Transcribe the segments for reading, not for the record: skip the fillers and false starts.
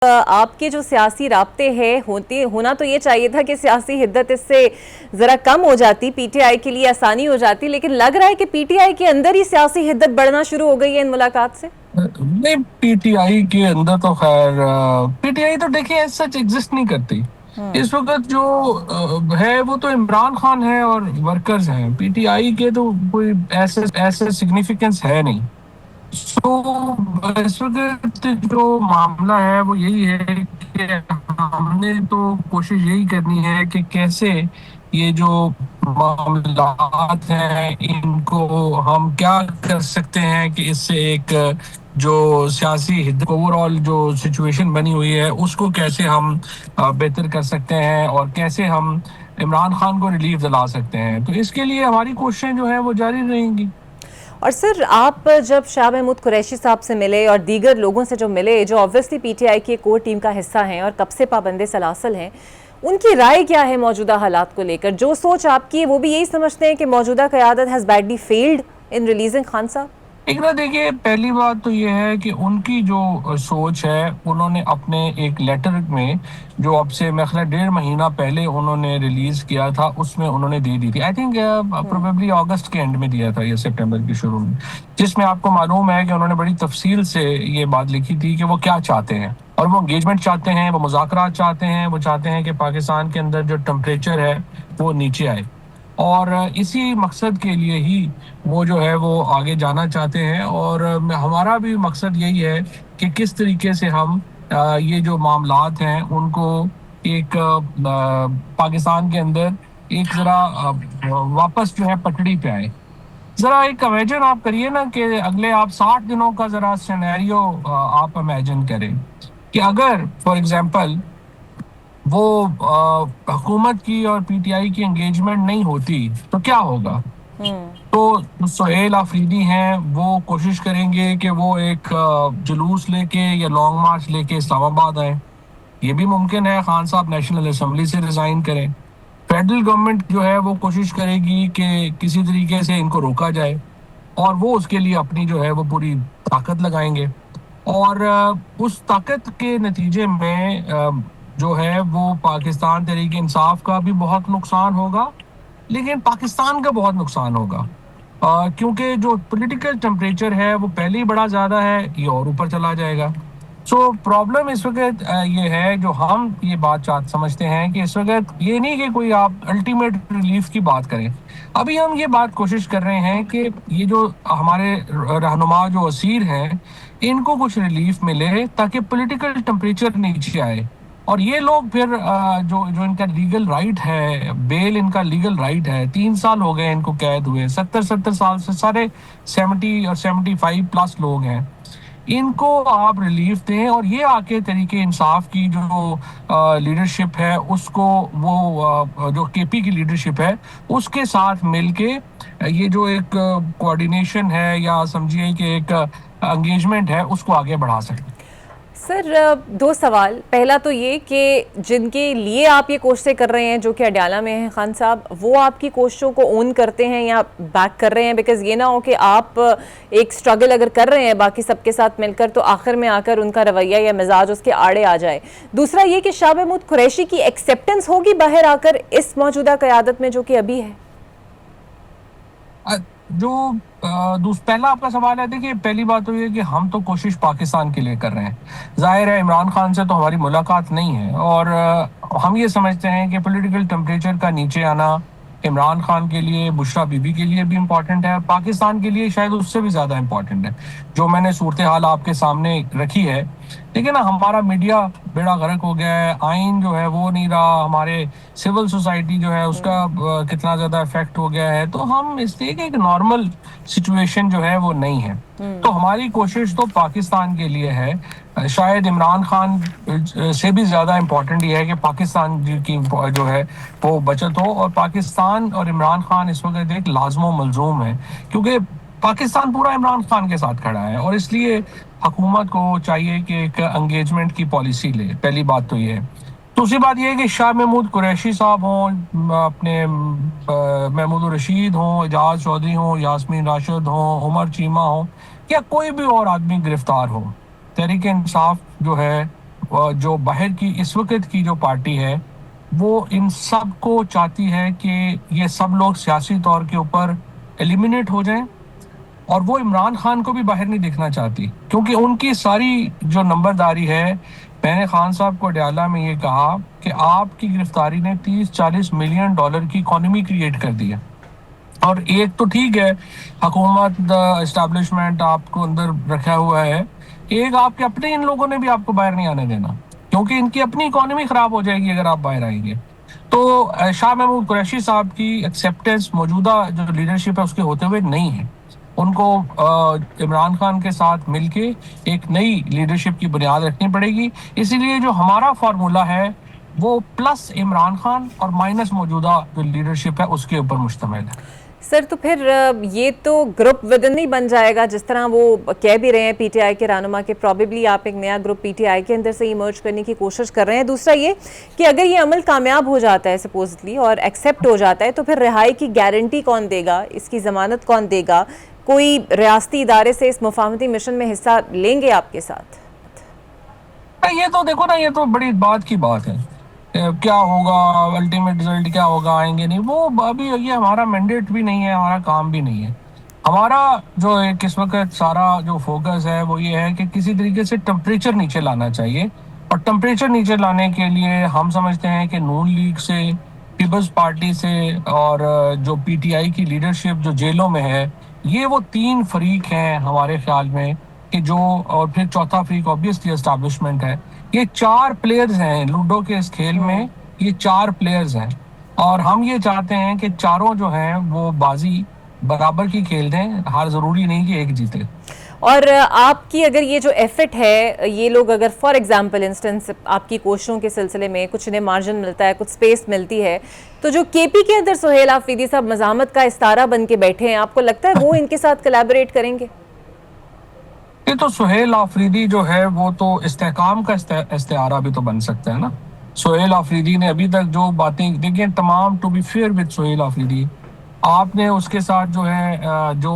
आपके जो सियासी राब्ते हैं होना तो ये चाहिए था कि सियासी हिद्दत इससे ज़रा कम हो जाती, पीटीआई के लिए आसानी हो जाती, लेकिन लग रहा है कि पीटीआई के अंदर ही सियासी हिद्दत बढ़ना शुरू हो गई है इन मुलाकात से। नहीं, पीटीआई के अंदर तो खैर पीटीआई तो देखिए सच एग्जिस्ट नहीं करती। इस वक्त जो है वो तो इमरान खान है और वर्कर्स हैं। पीटीआई के तो कोई ऐसे ऐसे सिग्निफिकेंस है नहीं। तो इस वक्त जो मामला है वो यही है कि हमने तो कोशिश यही करनी है कि कैसे ये जो मामलात हैं इनको हम क्या कर सकते हैं कि इससे एक जो सियासी ओवरऑल जो सिचुएशन बनी हुई है उसको कैसे हम बेहतर कर सकते हैं और कैसे हम इमरान खान को रिलीफ दिला सकते हैं। तो इसके लिए हमारी कोशिशें जो है वो जारी रहेंगी। और सर, आप जब शाह महमूद कुरैशी साहब से मिले और दीगर लोगों से जो मिले, जो ऑब्वियसली पीटीआई की कोर टीम का हिस्सा हैं और कब से पाबंदे सलासल हैं, उनकी राय क्या है मौजूदा हालात को लेकर? जो सोच आपकी है वो भी यही समझते हैं कि मौजूदा क़यादत has badly failed in releasing Khan साहब? एक ना देखिए, पहली बात तो ये है कि उनकी जो सोच है उन्होंने अपने एक लेटर में जो अब से मैं ख्याल 1.5 महीना पहले उन्होंने रिलीज किया था उसमें उन्होंने दे दी थी। आई थिंक प्रोबेबली अगस्त के एंड में दिया था या सितंबर के शुरू में, जिसमें आपको मालूम है कि उन्होंने बड़ी तफसील से ये बात लिखी थी कि वो क्या चाहते हैं। और वो एंगेजमेंट चाहते हैं, वो मुज़ाकरात चाहते हैं, वो चाहते हैं कि पाकिस्तान के अंदर जो टेम्परेचर है वो नीचे आए। और इसी मकसद के लिए ही वो जो है वो आगे जाना चाहते हैं। और हमारा भी मकसद यही है कि किस तरीके से हम ये जो मामलात हैं उनको एक पाकिस्तान के अंदर एक ज़रा वापस जो है पटड़ी पे आए। ज़रा एक इमेजिन आप करिए ना कि अगले आप 60 दिनों का ज़रा सिनेरियो आप इमेजिन करें कि अगर फॉर एग्जांपल वो हुकूमत की और पीटीआई की एंगेजमेंट नहीं होती तो क्या होगा। तो सुहेल आफरीदी हैं, वो कोशिश करेंगे कि वो एक जुलूस लेके या लॉन्ग मार्च लेके इस्लामाबाद आए। ये भी मुमकिन है खान साहब नेशनल असेंबली से रिजाइन करें। फेडरल गवर्नमेंट जो है वो कोशिश करेगी कि किसी तरीके से इनको रोका जाए और वो उसके लिए अपनी जो है वो पूरी ताकत लगाएंगे। और उस ताकत के नतीजे में जो है वो पाकिस्तान तहरीक इंसाफ का भी बहुत नुकसान होगा, लेकिन पाकिस्तान का बहुत नुकसान होगा। क्योंकि जो पॉलिटिकल टेम्परेचर है वो पहले ही बड़ा ज़्यादा है, ये और ऊपर चला जाएगा। सो प्रॉब्लम इस वक्त ये है, जो हम ये बात समझते हैं कि इस वक्त ये नहीं कि कोई आप अल्टीमेट रिलीफ की बात करें। अभी हम ये बात कोशिश कर रहे हैं कि ये जो हमारे रहनुमा जो असीर हैं इनको कुछ रिलीफ मिले ताकि पॉलिटिकल टेम्परेचर नीचे आए। और ये लोग फिर जो जो इनका लीगल राइट है, बेल इनका लीगल राइट है। 3 साल हो गए इनको कैद हुए, 70 साल से सारे 70 और 75 प्लस लोग हैं। इनको आप रिलीफ दें और ये आके तरीके इंसाफ की जो लीडरशिप है उसको वो जो केपी की लीडरशिप है उसके साथ मिलके ये जो एक कोऑर्डिनेशन है या समझिए कि एक एंगेजमेंट है उसको आगे बढ़ा सकते हैं। सर, दो सवाल। पहला तो ये कि जिनके लिए आप ये कोशिशें कर रहे हैं, जो कि अडयाला में हैं खान साहब, वो आपकी कोशिशों को ओन करते हैं या बैक कर रहे हैं? बिकॉज ये ना हो कि आप एक स्ट्रगल अगर कर रहे हैं बाकी सबके साथ मिलकर तो आखिर में आकर उनका रवैया या मिजाज उसके आड़े आ जाए। दूसरा ये कि शाह महमूद कुरैशी की एक्सेप्टेंस होगी बाहर आकर इस मौजूदा क़यादत में जो कि अभी है। जो पहला आपका सवाल है, देखिए पहली बात तो ये कि हम तो कोशिश पाकिस्तान के लिए कर रहे हैं। जाहिर है इमरान खान से तो हमारी मुलाकात नहीं है और हम ये समझते हैं कि पॉलिटिकल टेम्परेचर का नीचे आना इमरान खान के लिए, बुशरा बीबी के लिए भी इम्पोर्टेंट है, पाकिस्तान के लिए शायद उससे भी ज़्यादा इम्पोर्टेंट है। जो मैंने सूरत हाल आपके सामने रखी है, लेकिन ना हमारा मीडिया बेड़ा गर्क हो गया है, आइन जो है वो नहीं रहा, हमारे सिविल सोसाइटी जो है उसका कितना ज़्यादा इफेक्ट हो गया है। तो हम इसलिए कि एक नॉर्मल सिचुएशन जो है वो नहीं है। तो हमारी कोशिश तो पाकिस्तान के लिए है। शायद इमरान खान से भी ज़्यादा इम्पोर्टेंट ये है कि पाकिस्तान की जो है वो बचत हो। और पाकिस्तान और इमरान खान इस वक्त एक लाजमो मलजूम है, क्योंकि पाकिस्तान पूरा इमरान खान के साथ खड़ा है और इसलिए हुकूमत को चाहिए कि एक एंगेजमेंट की पॉलिसी ले। पहली बात तो ये है। दूसरी बात यह है कि शाह महमूद कुरैशी साहब हों, अपने महमूद रशीद हों, एजाज चौधरी हों, यास्मीन राशिद हों, उमर चीमा हों, या कोई भी और आदमी गिरफ्तार हो, तहरीक इंसाफ जो है जो बाहर की इस वक्त की जो पार्टी है वो इन सब को चाहती है कि ये सब लोग सियासी तौर के ऊपर एलिमिनेट हो जाएं, और वो इमरान खान को भी बाहर नहीं देखना चाहती, क्योंकि उनकी सारी जो नंबरदारी है। मैंने खान साहब को अडयाला में ये कहा कि आपकी गिरफ्तारी ने 30-40 मिलियन डॉलर की इकोनॉमी क्रिएट कर दी है। और एक तो ठीक है, हुकूमत एस्टैब्लिशमेंट आपको अंदर रखा हुआ है, एक आपके अपने इन लोगों ने भी आपको बाहर नहीं आने देना, क्योंकि इनकी अपनी इकोनॉमी खराब हो जाएगी अगर आप बाहर आएंगे। तो शाह महमूद कुरैशी साहब की एक्सेप्टेंस मौजूदा जो लीडरशिप है उसके होते हुए नहीं है। उनको इमरान खान के साथ मिलके एक नई लीडरशिप की बुनियाद रखनी पड़ेगी। इसीलिए जो हमारा फार्मूला है वो प्लस इमरान खान और माइनस मौजूदा जो लीडरशिप है उसके ऊपर मुश्तमिल है। सर तो फिर ये तो ग्रुप विद इन ही बन जाएगा, जिस तरह वो कह भी रहे हैं पीटीआई के रहनुमा के, प्रॉबेबली आप एक नया ग्रुप पीटीआई के अंदर से इमर्ज करने की कोशिश कर रहे हैं। दूसरा ये कि अगर ये अमल कामयाब हो जाता है सपोजली और एक्सेप्ट हो जाता है, तो फिर रिहाई की गारंटी कौन देगा, इसकी ज़मानत कौन देगा? कोई रियासती इदारे से इस मुफाहमती मिशन में हिस्सा लेंगे आपके साथ? ये तो देखो ना, ये तो बड़ी बात की बात है। क्या होगा, अल्टीमेट रिजल्ट क्या होगा, आएंगे नहीं, वो अभी ये हमारा मैंडेट भी नहीं है, हमारा काम भी नहीं है। हमारा जो एक इस वक्त सारा जो फोकस है वो ये है कि किसी तरीके से टेम्परेचर नीचे लाना चाहिए। और टेम्परेचर नीचे लाने के लिए हम समझते हैं कि नून लीग से, पीपल्स पार्टी से और जो पीटीआई की लीडरशिप जो जेलों में है, ये वो तीन फरीक हैं हमारे ख्याल में कि जो, और फिर चौथा फरीक ऑब्वियसली एस्टैब्लिशमेंट है। ये चार प्लेयर्स हैं लूडो के इस खेल में, ये चार प्लेयर्स हैं, और हम ये चाहते हैं कि चारों जो हैं वो बाजी बराबर की खेल दें, हार जरूरी नहीं कि एक जीते। और आपकी अगर ये जो एफर्ट है, ये लोग अगर फॉर एग्जांपल इंस्टेंस आपकी कोशिशों के सिलसिले में कुछ इन्हें मार्जिन मिलता है, कुछ स्पेस मिलती है, तो जो केपी के अंदर सुहेल आफरीदी साहब मज़ामत का इस्तारा बन के बैठे हैं, आपको लगता है वो इनके साथ कोलैबोरेट करेंगे? ये तो सुहेल आफरीदी जो है वो तो इस्तेहकाम का इस्तेआरा भी तो बन सकता है ना। सुहेल आफरीदी ने अभी तक जो बातें देखिए, तमाम, to be fair with Suhail Afridi, आपने उसके साथ जो है जो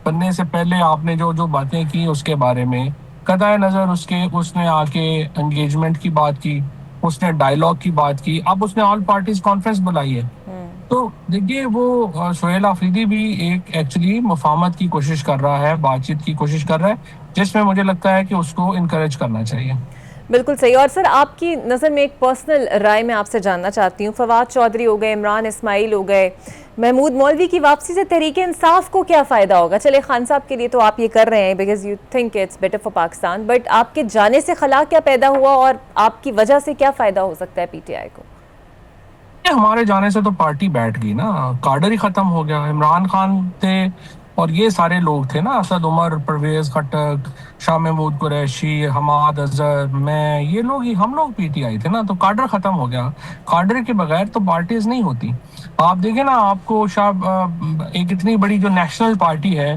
बनने से पहले आपने जो जो बातें की उसके बारे में कतई नज़र उसने आके एंगेजमेंट की बात की, उसने डायलॉग की बात की, अब उसने ऑल पार्टीज कॉन्फ्रेंस बुलाई है। तो देखिए वो सुहेल आफरीदी भी एक एक्चुअली मुफाहमत की कोशिश कर रहा है, बातचीत की कोशिश कर रहा है, जिसमें मुझे लगता है कि उसको इनकरेज करना चाहिए। बिल्कुल सही। और सर आपकी नज़र में एक पर्सनल राय मैं आपसे जानना चाहती हूँ, फवाद चौधरी हो गए, इमरान इस्माइल हो गए, महमूद मौलवी की वापसी से तहरीक इंसाफ को क्या फ़ायदा होगा? चले खान साहब के लिए तो आप ये कर रहे हैं because you think it's better for Pakistan, but आपके जाने से खला क्या पैदा हुआ और आपकी वजह से क्या फ़ायदा हो सकता है पीटीआई को? हमारे जाने से तो पार्टी बैठ गई ना, काडर ही खत्म हो गया। इमरान खान थे और ये सारे लोग थे ना, असद उमर, परवेज खटक, शाह महमूद कुरैशी, हमाद अजहर, मैं, ये लोग ही हम लोग पीटीआई थे ना, तो काडर खत्म हो गया। काडर के बगैर तो पार्टीज नहीं होती। आप देखें ना, आपको एक इतनी बड़ी जो नेशनल पार्टी है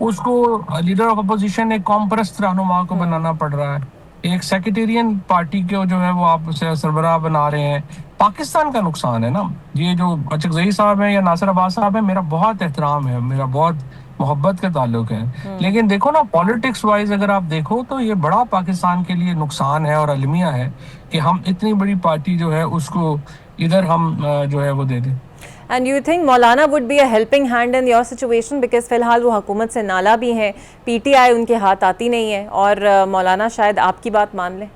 उसको लीडर ऑफ अपोजिशन एक कौम परस्त रहनुमा को बनाना पड़ रहा है, एक सेक्रेटेरियन पार्टी के जो है वो आप सरबराह बना रहे हैं। पाकिस्तान का नुकसान है ना। ये जो अचकजई साहब है या नासिर अब्बास साहब है, मेरा बहुत एहतराम है, मेरा बहुत मोहब्बत का ताल्लुक है, लेकिन देखो ना, पॉलिटिक्स वाइज अगर आप देखो तो ये बड़ा पाकिस्तान के लिए नुकसान है और अलमिया है कि हम इतनी बड़ी पार्टी जो है उसको इधर हम जो है वो दे दें। And you think Maulana would be a helping hand in your situation? Because फिलहाल वो हुकूमत से नाला भी हैं, पीटीआई उनके हाथ आती नहीं है, और मौलाना शायद आपकी बात मान लें।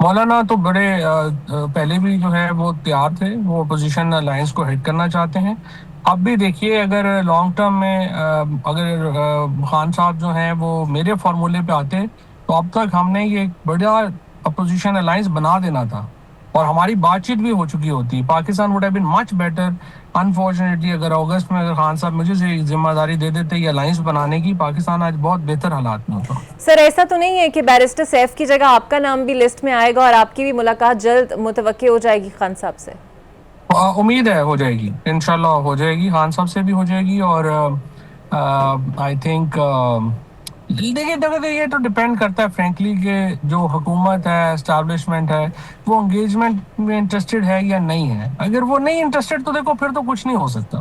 मौलाना तो बड़े पहले भी जो है वो तैयार थे, वो अपोजिशन अलायंस को हेड करना चाहते हैं। अब भी देखिए, अगर लॉन्ग टर्म में अगर खान साहब जो हैं वो मेरे फार्मूले पे आते तो अब तक हमने ये एक बड़ा अपोजिशन अलायंस बना देना था और हमारी बातचीत भी हो चुकी होती। Pakistan would have been much better. Unfortunately अगर अगस्त में अगर खान साहब मुझे जिम्मेदारी दे देते ये अलायंस बनाने की, पाकिस्तान आज बहुत बेहतर हालात में होता। सर ऐसा तो नहीं है कि बैरिस्टर सैफ की जगह आपका नाम भी लिस्ट में आएगा और आपकी भी मुलाकात जल्द मुतवक्की हो जाएगी खान साहब से? उम्मीद है हो जाएगी, इंशाल्लाह हो जाएगी, खान साहब से भी हो जाएगी। और आई थिंक देखिए ये तो डिपेंड करता है फ्रेंकली कि जो हुकूमत है, एस्टैब्लिशमेंट है, वो एंगेजमेंट में इंटरेस्टेड है या नहीं है। अगर वो नहीं इंटरेस्टेड तो देखो फिर तो कुछ नहीं हो सकता,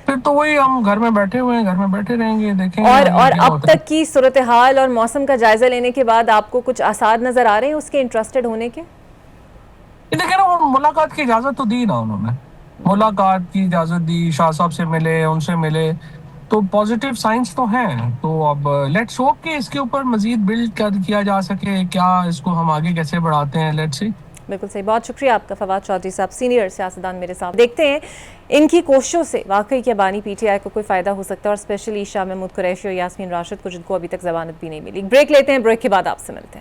फिर तो वही हम घर में बैठे हुए हैं, घर में बैठे रहेंगे, देखेंगे आगे और क्या अब होता है। तक की सूरत हाल और मौसम का जायजा लेने के बाद आपको कुछ आसार नजर आ रहे हैं उसके इंटरेस्टेड होने के? ये देखिए ना, वो मुलाकात की इजाजत तो दी ना उन्होंने, मुलाकात की इजाजत दी, शाह साहब से मिले, उनसे मिले, तो पॉजिटिव साइंस तो हैं। तो अब लेट्स होप कि इसके ऊपर मजीद बिल्ड कर किया जा सके, क्या इसको हम आगे कैसे बढ़ाते हैं, लेट्स सी। बिल्कुल सही, बहुत शुक्रिया आपका फवाद चौधरी साहब, सीनियर सियासतदान मेरे साथ। देखते हैं इनकी कोशिशों से वाकई क्या बानी पीटीआई को कोई फ़ायदा हो सकता है, और स्पेशली शाह महमूद कुरैशी और यास्मीन राशिद को, जिनको अभी तक जमानत भी नहीं मिली। ब्रेक लेते हैं, ब्रेक के बाद आपसे मिलते हैं।